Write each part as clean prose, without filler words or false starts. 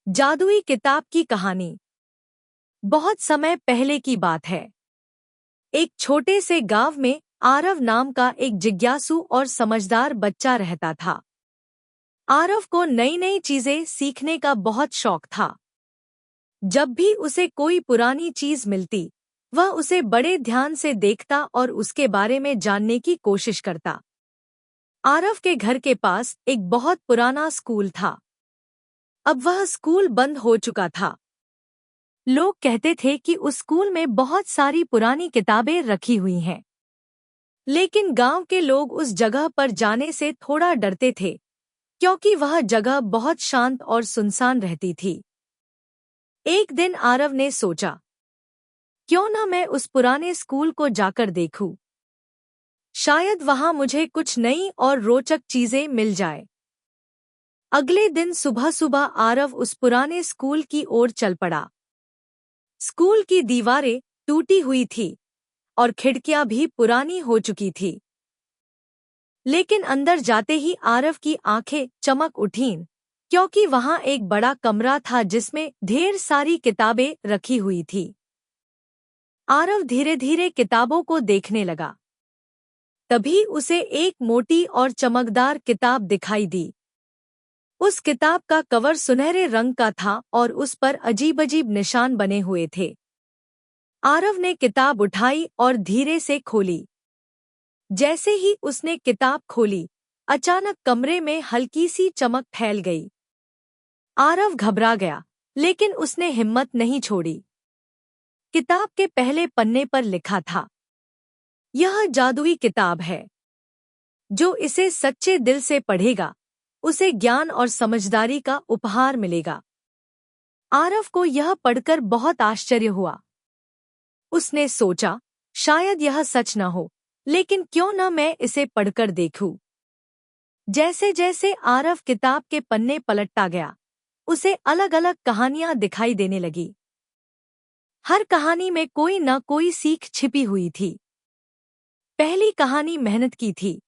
जादुई किताब की कहानी। बहुत समय पहले की बात है। एक छोटे से गांव में आरव नाम का एक जिज्ञासु और समझदार बच्चा रहता था। आरव को नई नई चीजें सीखने का बहुत शौक था। जब भी उसे कोई पुरानी चीज मिलती, वह उसे बड़े ध्यान से देखता और उसके बारे में जानने की कोशिश करता। आरव के घर के पास एक बहुत पुराना स्कूल था। अब वह स्कूल बंद हो चुका था। लोग कहते थे कि उस स्कूल में बहुत सारी पुरानी किताबें रखी हुई हैं। लेकिन गांव के लोग उस जगह पर जाने से थोड़ा डरते थे, क्योंकि वह जगह बहुत शांत और सुनसान रहती थी। एक दिन आरव ने सोचा, क्यों न मैं उस पुराने स्कूल को जाकर देखूं। शायद वहां मुझे कुछ नई और रोचक चीजें मिल जाए। अगले दिन सुबह सुबह आरव उस पुराने स्कूल की ओर चल पड़ा। स्कूल की दीवारें टूटी हुई थी और खिड़कियां भी पुरानी हो चुकी थी। लेकिन अंदर जाते ही आरव की आंखें चमक उठीं, क्योंकि वहां एक बड़ा कमरा था जिसमें ढेर सारी किताबें रखी हुई थी। आरव धीरे धीरे किताबों को देखने लगा। तभी उसे एक मोटी और चमकदार किताब दिखाई दी। उस किताब का कवर सुनहरे रंग का था और उस पर अजीब-अजीब निशान बने हुए थे। आरव ने किताब उठाई और धीरे से खोली। जैसे ही उसने किताब खोली, अचानक कमरे में हल्की सी चमक फैल गई। आरव घबरा गया, लेकिन उसने हिम्मत नहीं छोड़ी। किताब के पहले पन्ने पर लिखा था, यह जादुई किताब है। जो इसे सच्चे दिल से पढ़ेगा, उसे ज्ञान और समझदारी का उपहार मिलेगा। आरव को यह पढ़कर बहुत आश्चर्य हुआ। उसने सोचा, शायद यह सच न हो, लेकिन क्यों न मैं इसे पढ़कर देखूं। जैसे जैसे आरव किताब के पन्ने पलटता गया, उसे अलग अलग कहानियां दिखाई देने लगी। हर कहानी में कोई न कोई सीख छिपी हुई थी। पहली कहानी मेहनत की थी।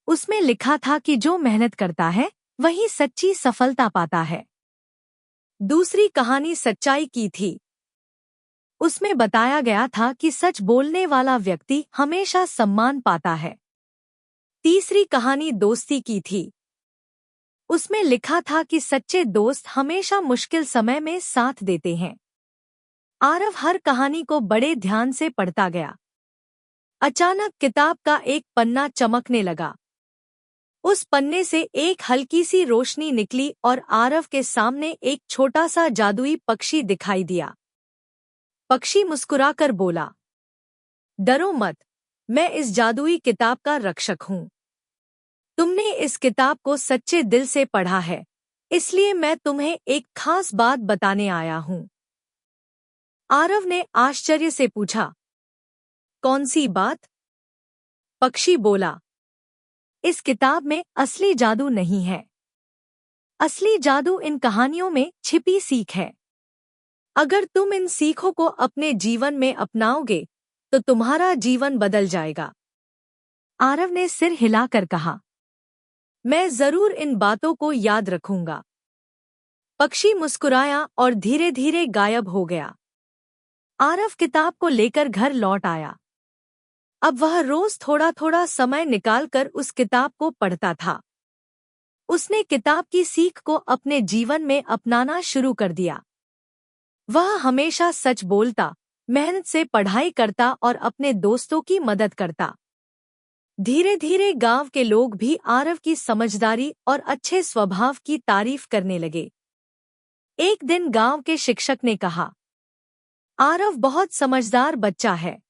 उसमें लिखा था कि जो मेहनत करता है, वही सच्ची सफलता पाता है। दूसरी कहानी सच्चाई की थी। उसमें बताया गया था कि सच बोलने वाला व्यक्ति हमेशा सम्मान पाता है। तीसरी कहानी दोस्ती की थी। उसमें लिखा था कि सच्चे दोस्त हमेशा मुश्किल समय में साथ देते हैं। आरव हर कहानी को बड़े ध्यान से पढ़ता गया। अचानक किताब का एक पन्ना चमकने लगा। उस पन्ने से एक हल्की सी रोशनी निकली और आरव के सामने एक छोटा सा जादुई पक्षी दिखाई दिया। पक्षी मुस्कुराकर बोला, डरो मत, मैं इस जादुई किताब का रक्षक हूँ। तुमने इस किताब को सच्चे दिल से पढ़ा है, इसलिए मैं तुम्हें एक खास बात बताने आया हूँ। आरव ने आश्चर्य से पूछा, कौन सी बात? पक्षी बोला, इस किताब में असली जादू नहीं है। असली जादू इन कहानियों में छिपी सीख है। अगर तुम इन सीखों को अपने जीवन में अपनाओगे, तो तुम्हारा जीवन बदल जाएगा। आरव ने सिर हिलाकर कहा, मैं जरूर इन बातों को याद रखूंगा। पक्षी मुस्कुराया और धीरे धीरे गायब हो गया। आरव किताब को लेकर घर लौट आया। अब वह रोज थोड़ा थोड़ा समय निकालकर उस किताब को पढ़ता था। उसने किताब की सीख को अपने जीवन में अपनाना शुरू कर दिया। वह हमेशा सच बोलता, मेहनत से पढ़ाई करता और अपने दोस्तों की मदद करता। धीरे धीरे गांव के लोग भी आरव की समझदारी और अच्छे स्वभाव की तारीफ करने लगे। एक दिन गांव के शिक्षक ने कहा, आरव बहुत समझदार बच्चा है।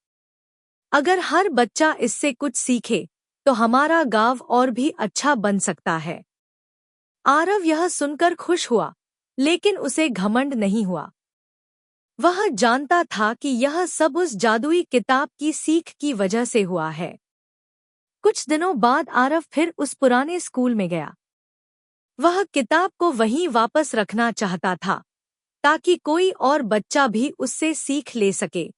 अगर हर बच्चा इससे कुछ सीखे, तो हमारा गांव और भी अच्छा बन सकता है। आरव यह सुनकर खुश हुआ, लेकिन उसे घमंड नहीं हुआ। वह जानता था कि यह सब उस जादुई किताब की सीख की वजह से हुआ है। कुछ दिनों बाद आरव फिर उस पुराने स्कूल में गया। वह किताब को वहीं वापस रखना चाहता था, ताकि कोई और बच्चा भी उससे सीख ले सके।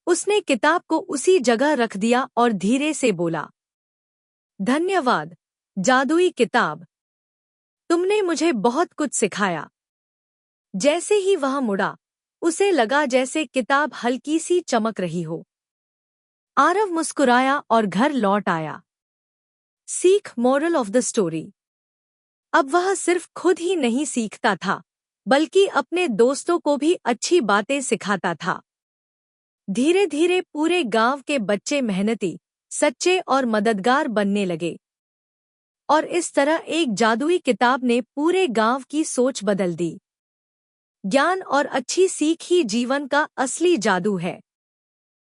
उसने किताब को उसी जगह रख दिया और धीरे से बोला, धन्यवाद, जादुई किताब। तुमने मुझे बहुत कुछ सिखाया। जैसे ही वह मुड़ा, उसे लगा जैसे किताब हल्की सी चमक रही हो। आरव मुस्कुराया और घर लौट आया। सीख, मोरल ऑफ द स्टोरी। अब वह सिर्फ खुद ही नहीं सीखता था, बल्कि अपने दोस्तों को भी अच्छी बातें सिखाता था। धीरे धीरे पूरे गांव के बच्चे मेहनती, सच्चे और मददगार बनने लगे। और इस तरह एक जादुई किताब ने पूरे गांव की सोच बदल दी। ज्ञान और अच्छी सीख ही जीवन का असली जादू है।